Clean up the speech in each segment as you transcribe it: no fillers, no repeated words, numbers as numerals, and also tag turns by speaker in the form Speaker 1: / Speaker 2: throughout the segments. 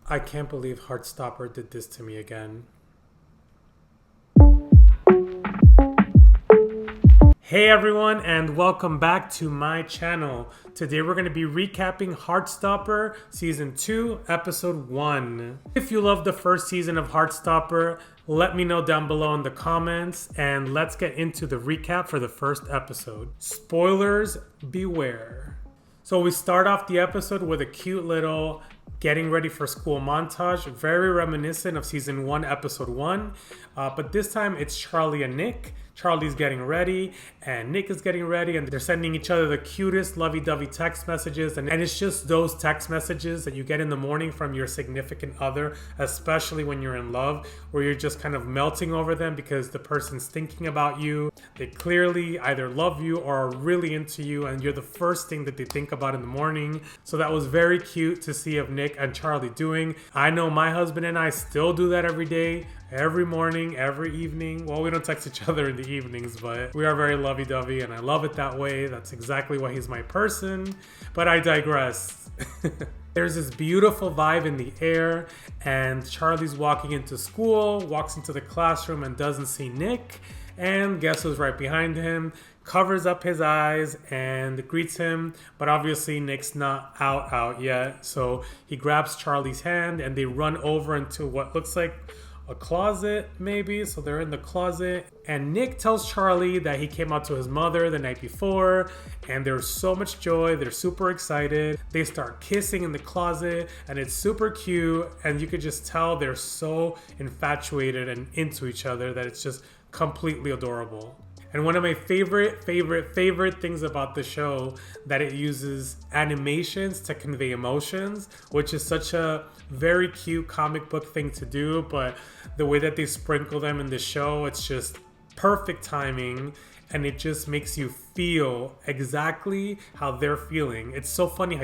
Speaker 1: I can't believe Heartstopper did this to me again. Hey everyone, and welcome back to my channel. Today we're going to be recapping Heartstopper Season 2, Episode 1. If you loved the first season of Heartstopper, let me know down below in the comments, and let's get into the recap for the first episode. Spoilers beware. So we start off the episode with a cute little getting ready for school montage, very reminiscent of Season 1, Episode 1. But this time it's Charlie and Nick. Charlie's getting ready and Nick is getting ready, and they're sending each other the cutest lovey-dovey text messages, and it's just those text messages that you get in the morning from your significant other, especially when you're in love, where you're just kind of melting over them because the person's thinking about you. They clearly either love you or are really into you, and you're the first thing that they think about in the morning. So that was very cute to see of Nick and Charlie doing. I know my husband and I still do that every day. Every morning, every evening. Well, we don't text each other in the evenings, but we are very lovey-dovey and I love it that way. That's exactly why he's my person. But I digress. There's this beautiful vibe in the air, and Charlie's walking into school, walks into the classroom and doesn't see Nick. And guess who's right behind him? Covers up his eyes and greets him, but obviously Nick's not out yet. So he grabs Charlie's hand and they run over into what looks like a closet, maybe. So they're in the closet, and Nick tells Charlie that he came out to his mother the night before, and there's so much joy. They're super excited. They start kissing in the closet, and it's super cute, and you could just tell they're so infatuated and into each other that it's just completely adorable. And one of my favorite things about the show, that it uses animations to convey emotions, which is such a very cute comic book thing to do, but the way that they sprinkle them in the show, it's just perfect timing, and it just makes you feel exactly how they're feeling. It's so funny how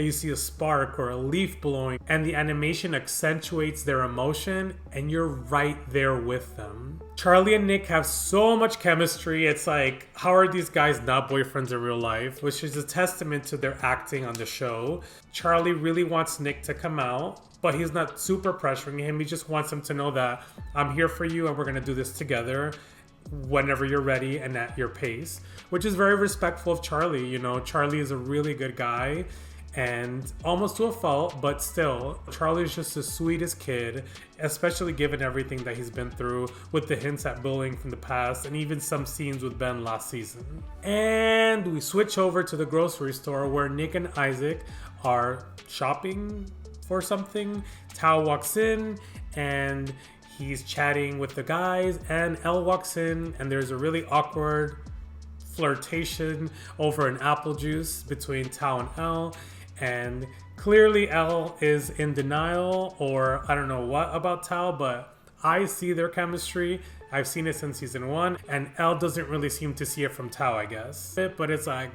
Speaker 1: you see a spark or a leaf blowing, and the animation accentuates their emotion, and you're right there with them. Charlie and Nick have so much chemistry. It's like, how are these guys not boyfriends in real life? Which is a testament to their acting on the show. Charlie really wants Nick to come out, but he's not super pressuring him. He just wants him to know that I'm here for you and we're gonna do this together whenever you're ready and at your pace, which is very respectful of Charlie. You know, Charlie is a really good guy, and almost to a fault, but still, Charlie is just the sweetest kid, especially given everything that he's been through with the hints at bullying from the past and even some scenes with Ben last season. And we switch over to the grocery store where Nick and Isaac are shopping for something. Tao walks in and he's chatting with the guys, and Elle walks in, and there's a really awkward flirtation over an apple juice between Tao and Elle. And clearly Elle is in denial, or I don't know what about Tao, but I see their chemistry. I've seen it since Season 1, and Elle doesn't really seem to see it from Tao, I guess. But it's like,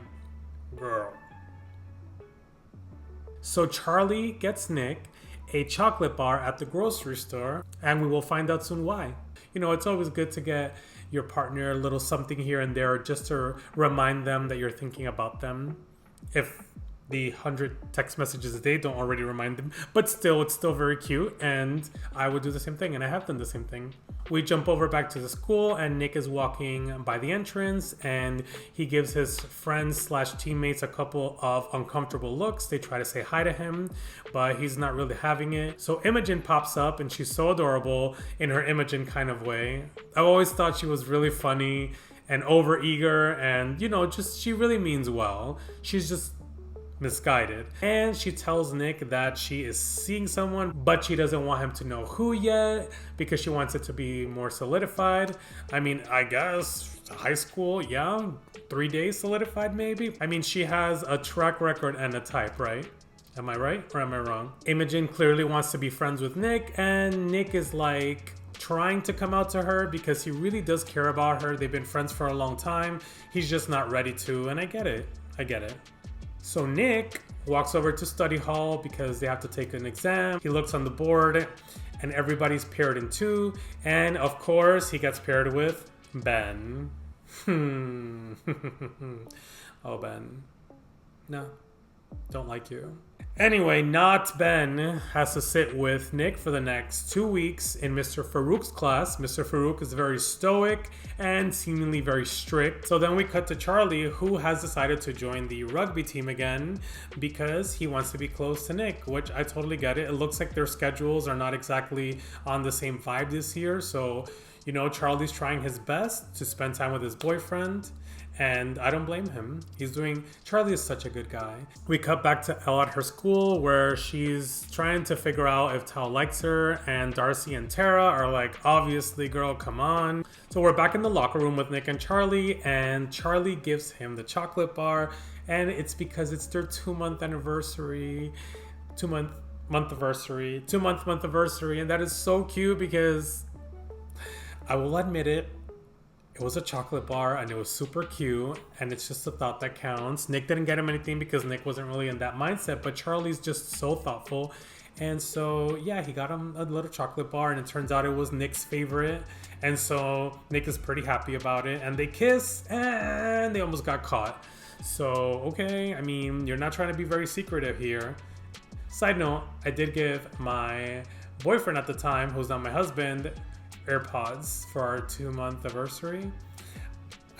Speaker 1: girl. So Charlie gets Nick a chocolate bar at the grocery store, and we will find out soon why. You know, it's always good to get your partner a little something here and there just to remind them that you're thinking about them, if the 100 text messages a day don't already remind them. But still, it's still very cute, and I would do the same thing, and I have done the same thing. We jump over back to the school, and Nick is walking by the entrance, and he gives his friends / teammates a couple of uncomfortable looks. They try to say hi to him, but he's not really having it. So Imogen pops up, and she's so adorable in her Imogen kind of way. I've always thought she was really funny and overeager, and, you know, just she really means well. She's just misguided. And she tells Nick that she is seeing someone, but she doesn't want him to know who yet because she wants it to be more solidified. I mean, I guess high school, yeah, 3 days solidified maybe. I mean, she has a track record and a type, right? Am I right or am I wrong? Imogen clearly wants to be friends with Nick, and Nick is like trying to come out to her because he really does care about her. They've been friends for a long time. He's just not ready to, and I get it. So Nick walks over to study hall because they have to take an exam. He looks on the board and everybody's paired in two. And of course, he gets paired with Ben. Oh, Ben. No, don't like you. Anyway, not Ben has to sit with Nick for the next 2 weeks in Mr. Farouk's class. Mr. Farouk is very stoic and seemingly very strict. So then we cut to Charlie, who has decided to join the rugby team again because he wants to be close to Nick, which I totally get it. It looks like their schedules are not exactly on the same vibe this year. So, you know, Charlie's trying his best to spend time with his boyfriend. And I don't blame him. Charlie is such a good guy. We cut back to Elle at her school where she's trying to figure out if Tao likes her, and Darcy and Tara are like, obviously, girl, come on. So we're back in the locker room with Nick and Charlie gives him the chocolate bar, and it's because it's their 2-month anniversary. 2-month anniversary. And that is so cute because I will admit it. It was a chocolate bar and it was super cute, and it's just a thought that counts. Nick didn't get him anything because Nick wasn't really in that mindset, but Charlie's just so thoughtful. And so, yeah, he got him a little chocolate bar, and it turns out it was Nick's favorite. And so Nick is pretty happy about it, and they kiss, and they almost got caught. So, okay, I mean, you're not trying to be very secretive here. Side note, I did give my boyfriend at the time, who's not my husband, AirPods for our 2-month anniversary.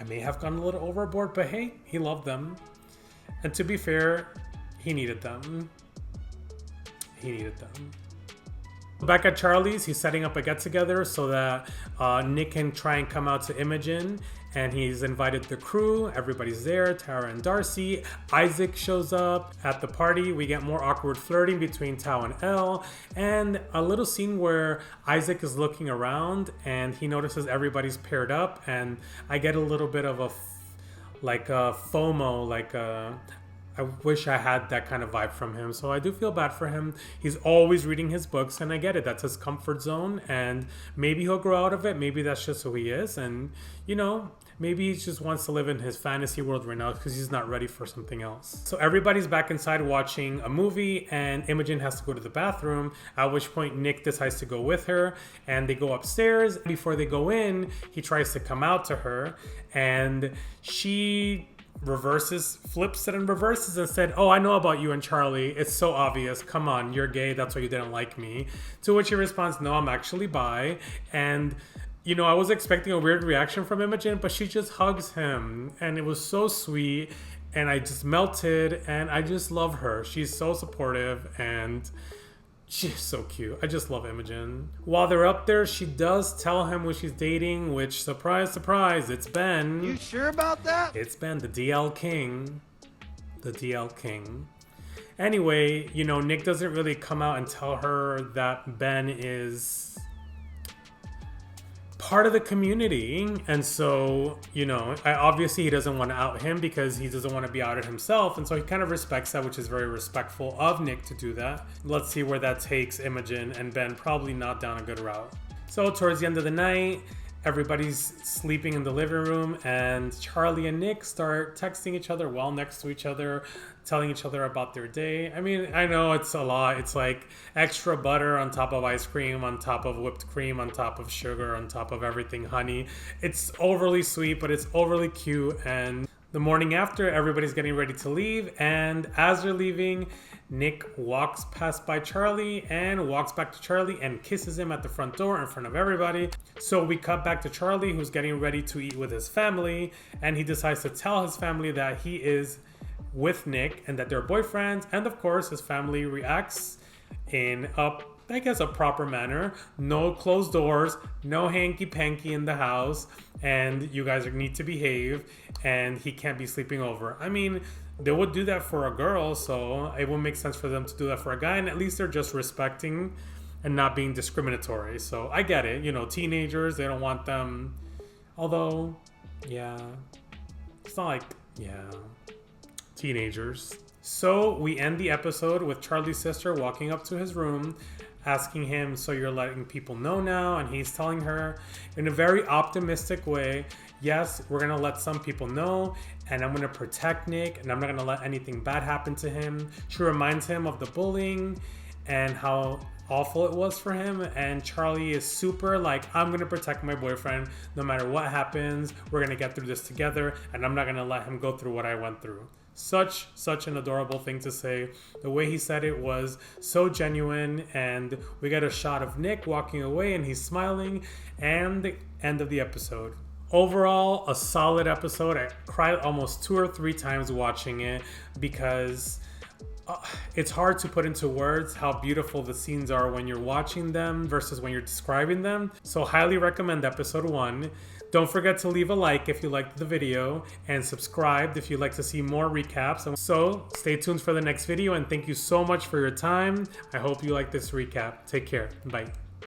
Speaker 1: I may have gone a little overboard, but hey, he loved them. And to be fair, he needed them. Back at Charlie's, he's setting up a get-together so that Nick can try and come out to Imogen. And he's invited the crew. Everybody's there, Tara and Darcy. Isaac shows up at the party. We get more awkward flirting between Tao and Elle. And a little scene where Isaac is looking around and he notices everybody's paired up. And I get a little bit of a FOMO, I wish I had that kind of vibe from him. So I do feel bad for him. He's always reading his books, and I get it. That's his comfort zone, and maybe he'll grow out of it. Maybe that's just who he is. And, you know, maybe he just wants to live in his fantasy world right now because he's not ready for something else. So everybody's back inside watching a movie, and Imogen has to go to the bathroom, at which point Nick decides to go with her, and they go upstairs. Before they go in, he tries to come out to her, and she flips it and reverses and said, "Oh, I know about you and Charlie. It's so obvious. Come on, you're gay. That's why you didn't like me." To which he responds, "No, I'm actually bi." And, you know, I was expecting a weird reaction from Imogen, but she just hugs him. And it was so sweet. And I just melted. And I just love her. She's so supportive. And she's so cute. I just love Imogen. While they're up there, she does tell him who she's dating, which, surprise, surprise, it's Ben.
Speaker 2: You sure about that?
Speaker 1: It's Ben, the DL King. The DL King. Anyway, you know, Nick doesn't really come out and tell her that Ben is part of the community, and so, you know, obviously he doesn't want to out him because he doesn't want to be outed himself, and so he kind of respects that, which is very respectful of Nick to do that. Let's see where that takes Imogen and Ben. Probably not down a good route. So towards the end of the night, everybody's sleeping in the living room, and Charlie and Nick start texting each other while next to each other, telling each other about their day. I mean, I know it's a lot. It's like extra butter on top of ice cream, on top of whipped cream, on top of sugar, on top of everything honey. It's overly sweet, but it's overly cute. And the morning after, everybody's getting ready to leave, and as they're leaving, Nick walks past by Charlie and walks back to Charlie and kisses him at the front door in front of everybody. So we cut back to Charlie, who's getting ready to eat with his family, and he decides to tell his family that he is with Nick and that they're boyfriends. And of course, his family reacts in a proper manner. No closed doors, no hanky-panky in the house, and you guys need to behave, and he can't be sleeping over. I mean, they would do that for a girl, so it would make sense for them to do that for a guy, and at least they're just respecting and not being discriminatory. So I get it. You know, teenagers, they don't want them. Although, yeah, it's not like, yeah, teenagers. So we end the episode with Charlie's sister walking up to his room, asking him, "So you're letting people know now?" And he's telling her in a very optimistic way, "Yes, we're going to let some people know, and I'm going to protect Nick, and I'm not going to let anything bad happen to him." She reminds him of the bullying and how awful it was for him, and Charlie is super like, "I'm going to protect my boyfriend no matter what happens. We're going to get through this together, and I'm not going to let him go through what I went through." Such an adorable thing to say. The way he said it was so genuine, and we get a shot of Nick walking away and he's smiling, and the end of the episode. Overall, a solid episode. I cried almost 2 or 3 times watching it because it's hard to put into words how beautiful the scenes are when you're watching them versus when you're describing them. So highly recommend episode 1. Don't forget to leave a like if you liked the video and subscribe if you'd like to see more recaps. So stay tuned for the next video, and thank you so much for your time. I hope you like this recap. Take care. Bye.